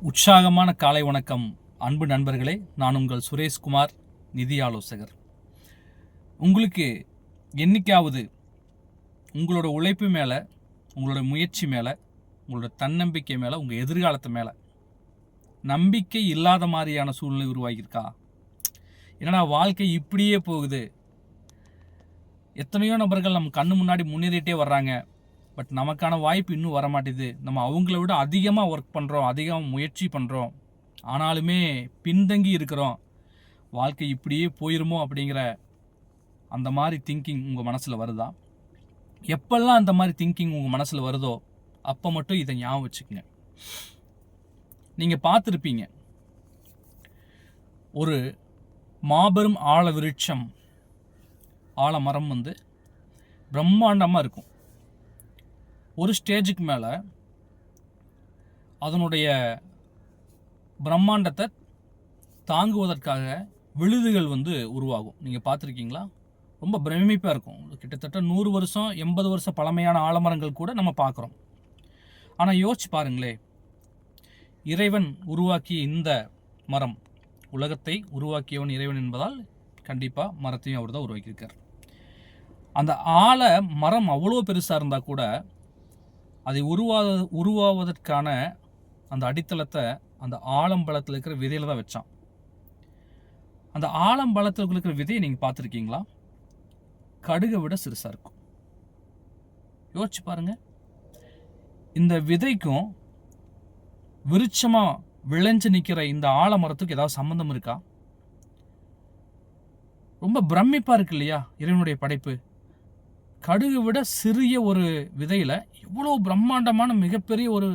உற்சாகமான காலை வணக்கம் அன்பு நண்பர்களே. நான் உங்கள் சுரேஷ்குமார், நிதி ஆலோசகர். உங்களுக்கு என்னைக்காவது உங்களோட உழைப்பு மேலே, உங்களோட முயற்சி மேலே, உங்களோட தன்னம்பிக்கை மேலே, உங்கள் எதிர்காலத்து மேலே நம்பிக்கை இல்லாத மாதிரியான சூழ்நிலை உருவாகியிருக்கா? என்னடா வாழ்க்கை இப்படியே போகுது, எத்தனையோ நபர்கள் நம்ம கண்ணு முன்னாடி முன்னேறிட்டே வர்றாங்க, பட் நமக்கான வாய்ப்பு இன்னும் வர மாட்டேது. நம்ம அவங்கள விட அதிகமாக ஒர்க் பண்ணுறோம், அதிகமாக முயற்சி பண்ணுறோம், ஆனாலுமே பின்தங்கி இருக்கிறோம், வாழ்க்கை இப்படியே போயிருமோ அப்படிங்கிற அந்த மாதிரி திங்கிங் உங்கள் மனசில் வருதா? எப்பெல்லாம் அந்த மாதிரி திங்கிங் உங்கள் மனசில் வருதோ அப்போ மட்டும் இதை ஞாபகம் வச்சுக்கோங்க. நீங்கள் பார்த்துருப்பீங்க, ஒரு மாபெரும் ஆழ விருட்சம், ஆலமரம் பிரம்மாண்டமாக இருக்கும். ஒரு ஸ்டேஜுக்கு மேலே அதனுடைய பிரம்மாண்டத்தை தாங்குவதற்காக விழுதுகள் உருவாகும். நீங்கள் பார்த்துருக்கீங்களா? ரொம்ப பிரமிப்பாக இருக்கும். கிட்டத்தட்ட 100 வருஷம் 80 வருஷம் பழமையான ஆலமரங்கள் கூட நம்ம பார்க்குறோம். ஆனால் யோசிச்சு பாருங்களே, இறைவன் உருவாக்கிய இந்த மரம், உலகத்தை உருவாக்கியவன் இறைவன் என்பதால் கண்டிப்பாக மரத்தையும் அவர் தான் உருவாக்கியிருக்கார். அந்த ஆல மரம் அவ்வளோ பெருசாக இருந்தால் கூட அதை உருவாவதற்கான அந்த அடித்தளத்தை அந்த ஆலம்பழத்தில் இருக்கிற விதையில தான் வச்சான். அந்த ஆலம்பழத்தில் இருக்கிற விதையை நீங்கள் பார்த்துருக்கீங்களா? கடுகை விட சிறுசாக இருக்கும். யோசிச்சு பாருங்க, இந்த விதைக்கும் விருட்சமாக விளைஞ்சு நிற்கிற இந்த ஆலமரத்துக்கு ஏதாவது சம்மந்தம் இருக்கா? ரொம்ப பிரமிப்பாக இருக்கு இல்லையா இறைவனுடைய படைப்பு? கடுகு விட சிறிய ஒரு விதையில் இவ்வளோ பிரம்மாண்டமான மிகப்பெரிய ஒரு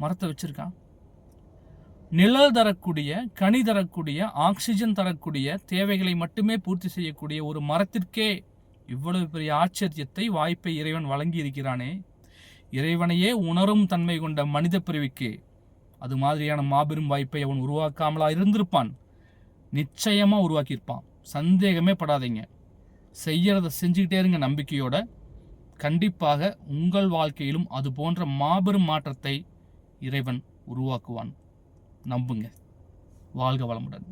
மரத்தை வச்சுருக்கான். நிழல் தரக்கூடிய, கனி தரக்கூடிய, ஆக்சிஜன் தரக்கூடிய, தேவைகளை மட்டுமே பூர்த்தி செய்யக்கூடிய ஒரு மரத்திற்கே இவ்வளவு பெரிய ஆச்சரியத்தை, வாய்ப்பை இறைவன் வழங்கி இருக்கிறானே. இறைவனையே உணரும் தன்மை கொண்ட மனித பிரிவுக்கு அது மாதிரியான மாபெரும் வாய்ப்பை அவன் உருவாக்காமலா இருந்திருப்பான்? நிச்சயமாக உருவாக்கியிருப்பான், சந்தேகமே படாதீங்க. செய்யறதை செஞ்சுக்கிட்டே இருங்க நம்பிக்கையோட. கண்டிப்பாக உங்கள் வாழ்க்கையிலும் அது போன்ற மாபெரும் மாற்றத்தை இறைவன் உருவாக்குவான். நம்புங்க. வாழ்க வளமுடன்.